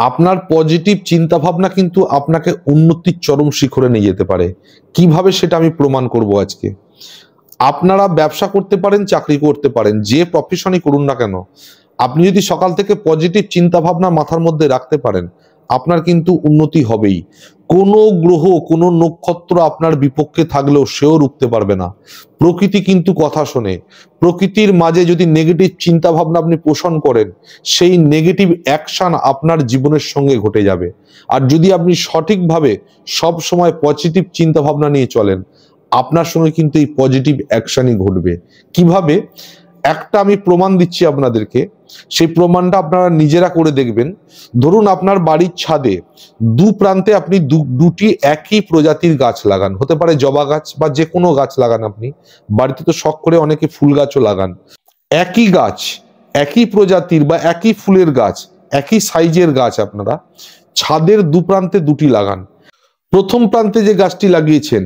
আপনার পজিটিভ চিন্তা ভাবনা কিন্তু আপনাকে উন্নতির চরম শিখরে নিয়ে যেতে পারে। কিভাবে সেটা আমি প্রমাণ করব আজকে। আপনারা ব্যবসা করতে পারেন, চাকরি করতে পারেন, যে প্রফেশনই করুন না কেন, আপনি যদি সকাল থেকে পজিটিভ চিন্তা ভাবনা মাথার মধ্যে রাখতে পারেন, আপনার কিন্তু উন্নতি হবেই। কোনো গ্রহ, কোনো নক্ষত্র আপনার বিপক্ষে থাকলেও সেও রুখতে পারবে না। প্রকৃতি কিন্তু কথা শোনে। প্রকৃতির মাঝে যদি নেগেটিভ চিন্তা ভাবনা আপনি পোষণ করেন, সেই নেগেটিভ অ্যাকশন আপনার জীবনের সঙ্গে ঘটে যাবে। আর যদি আপনি সঠিকভাবে সব সময় পজিটিভ চিন্তা ভাবনা নিয়ে চলেন, আপনার সঙ্গে কিন্তু এই পজিটিভ অ্যাকশনই ঘটবে। কিভাবে? একটা আমি প্রমাণ দিচ্ছি আপনাদেরকে, সেই প্রমাণটা আপনারা নিজেরা করে দেখবেন। ধরুন আপনার বাড়ির ছাদে দু প্রান্তে আপনি দুটি একই প্রজাতির গাছ লাগান, হতে পারে জবা গাছ বা যে কোনো গাছ লাগান। আপনি বাড়িতে তো শখ করে অনেকে ফুল গাছও লাগান। একই গাছ, একই প্রজাতির বা একই ফুলের গাছ, একই সাইজের গাছ আপনারা ছাদের দু প্রান্তে দুটি লাগান। প্রথম প্রান্তে যে গাছটি লাগিয়েছেন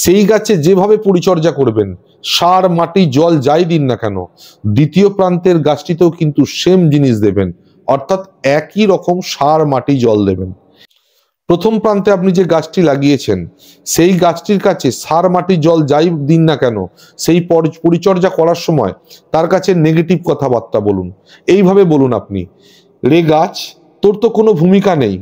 সেই গাছে যেভাবে পরিচর্যা করবেন, সার মাটি জল যাই দিন না কেন, দ্বিতীয় প্রান্তের গাছটিতেও কিন্তু সেম জিনিস দেবেন, অর্থাৎ একই রকম সার মাটি জল দেবেন। প্রথম প্রান্তে আপনি যে গাছটি লাগিয়েছেন সেই গাছটির কাছে সার মাটি জল যাই দিন না কেন, সেই পরিচর্যা করার সময় তার কাছে নেগেটিভ কথাবার্তা বলুন। এইভাবে বলুন আপনি, রে গাছ, তোর তো কোনো ভূমিকা নেই,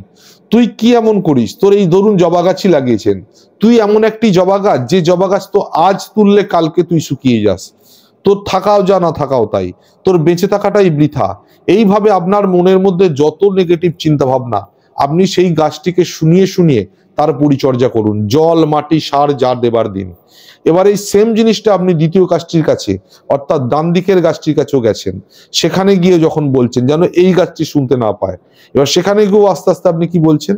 তুই কি এমন করিস, তোর এই ধরুন জবা গাছই লাগিয়েছেন, তুই এমন একটি জবা গাছ যে জবা গাছ তো আজ তুললে কালকে তুই শুকিয়ে যাস, তোর থাকাও যা না থাকাও তাই, তোর বেঁচে থাকাটাই বৃথা। এইভাবে আপনার মনের মধ্যে যত নেগেটিভ চিন্তা ভাবনা, আপনি সেই গাছটিকে শুনিয়ে শুনিয়ে তার পরিচর্যা করুন, জল মাটি সার যা দেবার দিন। এবার এই সেম জিনিসটা আপনি দ্বিতীয় গাছটির কাছে, অর্থাৎ ডান দিকের গাছটির কাছেও গেছেন, সেখানে গিয়ে যখন বলছেন যেন এই গাছটি শুনতে না পায়, এবার সেখানে গিয়েও আস্তে আস্তে আপনি কি বলছেন,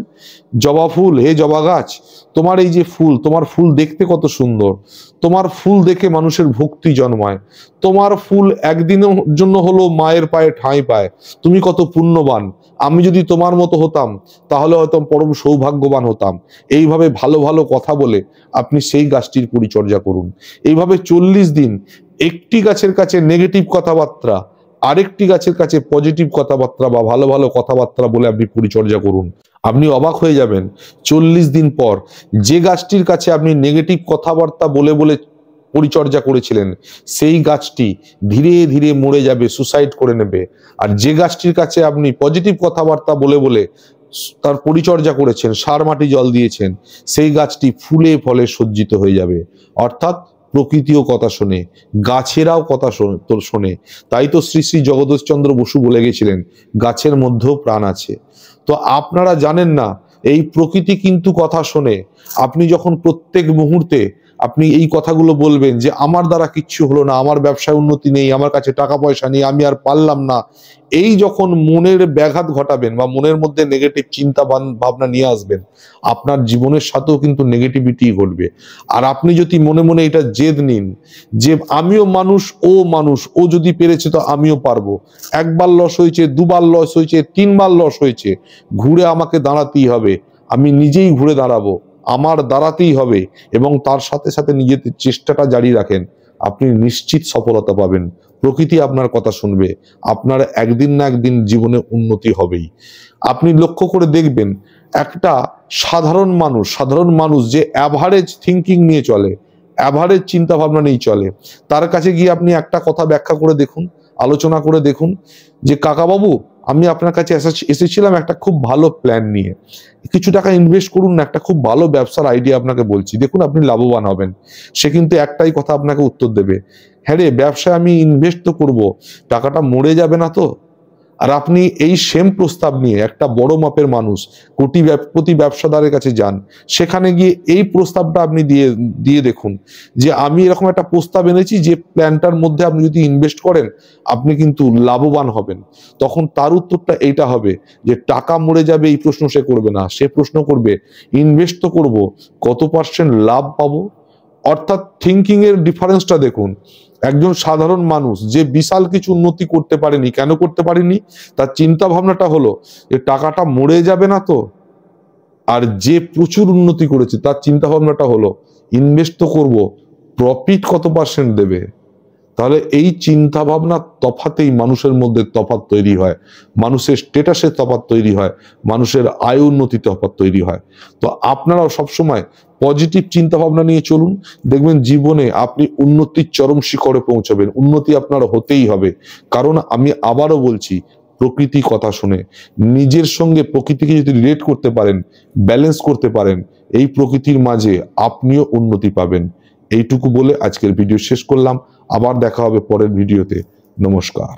জবা ফুল, হে জবা গাছ, তোমার এই যে ফুল, তোমার ফুল দেখতে কত সুন্দর, তোমার ফুল দেখে মানুষের ভক্তি জন্মায়, তোমার ফুল একদিনের জন্য হলো মায়ের পায়ে ঠাঁই পায়, তুমি কত পুণ্যবান, আমি যদি তোমার মতো হতাম তাহলে হয়তো পরম সৌভাগ্যবান হতাম। এইভাবে ভালো ভালো কথা বলে আপনি সেই গাছটির পরিচর্যা করুন। এইভাবে 40 দিন একটি গাছের কাছে নেগেটিভ কথাবার্তা, আরেকটি গাছের কাছে পজিটিভ কথাবার্তা বা ভালো ভালো কথাবার্তা বলে আপনি পরিচর্যা করুন। আপনি অবাক হয়ে যাবেন 40 দিন পর যে গাছটির কাছে আপনি নেগেটিভ কথাবার্তা বলে বলে পরিচর্যা করেছিলেন সেই গাছটি ধীরে ধীরে মরে যাবে, সুসাইড করে নেবে। আর যে গাছটির কাছে আপনি পজিটিভ কথাবার্তা বলে বলে তার পরিচর্যা করেছেন, সার মাটি জল দিয়েছেন, সেই গাছটি ফুলে ফলে সজ্জিত হয়ে যাবে। অর্থাৎ প্রকৃতিও কথা শোনে, গাছেরাও কথা শোনে। তাই তো শ্রী শ্রী জগদীশচন্দ্র বসু বলে গেছিলেন, গাছের মধ্যেও প্রাণ আছে। তো আপনারা জানেন না, এই প্রকৃতি কিন্তু কথা শোনে। আপনি যখন প্রত্যেক মুহূর্তে আপনি এই কথাগুলো বলবেন যে আমার দ্বারা কিচ্ছু হলো না, আমার ব্যবসায় উন্নতি নেই, আমার কাছে টাকা পয়সা নেই, আমি আর পারলাম না, এই যখন মনের ব্যাঘাত ঘটাবেন বা মনের মধ্যে নেগেটিভ চিন্তা ভাবনা নিয়ে আসবেন, আপনার জীবনের সাথেও কিন্তু নেগেটিভিটি ঘটবে। আর আপনি যদি মনে মনে এটা জেদ নিন যে আমিও মানুষ, ও মানুষ, ও যদি পেরেছে তো আমিও পারবো, একবার লস হয়েছে, দুবার লস হয়েছে, তিনবার লস হয়েছে, ঘুরে আমাকে দাঁড়াতেই হবে, আমি নিজেই ঘুরে দাঁড়াবো, আমার দাঁড়াতেই হবে, এবং তার সাথে সাথে নিজের চেষ্টাটা জারি রাখেন, আপনি নিশ্চিত সফলতা পাবেন। প্রকৃতি আপনার কথা শুনবে, আপনার একদিন না একদিন জীবনে উন্নতি হবেই। আপনি লক্ষ্য করে দেখবেন, একটা সাধারণ মানুষ যে অ্যাভারেজ থিঙ্কিং নিয়ে চলে, অ্যাভারেজ চিন্তা ভাবনা নিয়ে চলে, তার কাছে গিয়ে আপনি একটা কথা ব্যাখ্যা করে দেখুন, আলোচনা করে দেখুন যে কাকাবাবু, আমি আপনার কাছে এসেছিলাম একটা খুব ভালো প্ল্যান নিয়ে, কিছু টাকা ইনভেস্ট করুন না, একটা খুব ভালো ব্যবসার আইডিয়া আপনাকে বলছি, দেখুন আপনি লাভবান হবেন। সে কিন্তু একটাই কথা আপনাকে উত্তর দেবে, হ্যাঁ রে, ব্যবসায় আমি ইনভেস্ট তো করবো, টাকাটা মরে যাবে না তো? আর আপনি এই সেম প্রস্তাব নিয়ে একটা বড় মাপের মানুষ কোটিপতি ব্যবসাদারের কাছে যান, সেখানে গিয়ে এই প্রস্তাবটা আপনি দিয়ে দেখুন যে আমি এরকম একটা প্রস্তাব এনেছি যে প্ল্যানটার মধ্যে আপনি যদি ইনভেস্ট করেন আপনি কিন্তু লাভবান হবেন। তখন তার উত্তরটা এইটা হবে যে টাকা মরে যাবে এই প্রশ্ন সে করবে না, সে প্রশ্ন করবে ইনভেস্ট তো করবো, কত পার্সেন্ট লাভ পাবো। অর্থাৎ থিঙ্কিং এর ডিফারেন্সটা দেখুন। একজন সাধারণ মানুষ যে বিশাল কিছু উন্নতি করতে পারেনি, কেন করতে পারেনি? তার চিন্তা ভাবনাটা হলো যে টাকাটা মরে যাবে না তো। আর যে প্রচুর উন্নতি করেছে তার চিন্তা ভাবনাটা হলো ইনভেস্ট তো করবো, প্রফিট কত পার্সেন্ট দেবে। তাহলে এই চিন্তা ভাবনা তফাতেই মানুষের মধ্যে তফাৎ তৈরি হয়, মানুষের স্টেটাসের তফাৎ তৈরি হয়, মানুষের আয় উন্নতি তফাৎ তৈরি হয়। তো আপনারাও সবসময় পজিটিভ চিন্তা ভাবনা নিয়ে চলুন, দেখবেন জীবনে আপনি উন্নতির চরম শিখরে পৌঁছাবেন। উন্নতি আপনার হতেই হবে, কারণ আমি আবারও বলছি, প্রকৃতি কথা শুনে নিজের সঙ্গে প্রকৃতিকে যদি রিলেট করতে পারেন, ব্যালেন্স করতে পারেন, এই প্রকৃতির মাঝে আপনিও উন্নতি পাবেন। এইটুকু বলে আজকের ভিডিও শেষ করলাম। আবার দেখা হবে পরের ভিডিওতে। নমস্কার।